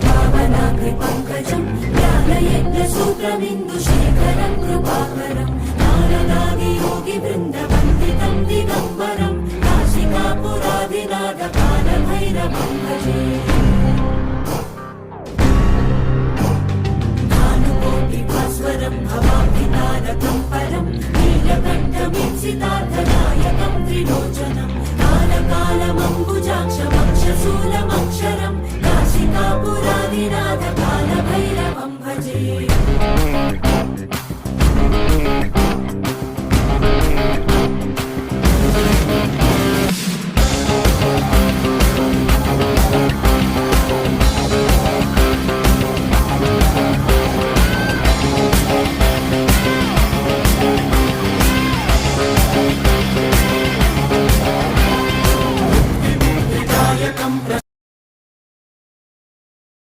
पावनाग्रिपङ्कजं ज्ञानयज्ञसूत्रमिन्दुशेखरं कृपाकरं नारदादियोगिवृन्दवन्दितं दिगम्बरं काशिकापुरादिनाथकालभैरवं भजे भानुकोटिभास्वरं भवाब्धितारकं परं नीलकण्ठमीप्सितार्थदायकं त्रिलोचनं कालकालमम्बुजाक्षमक्षशूलमक्षर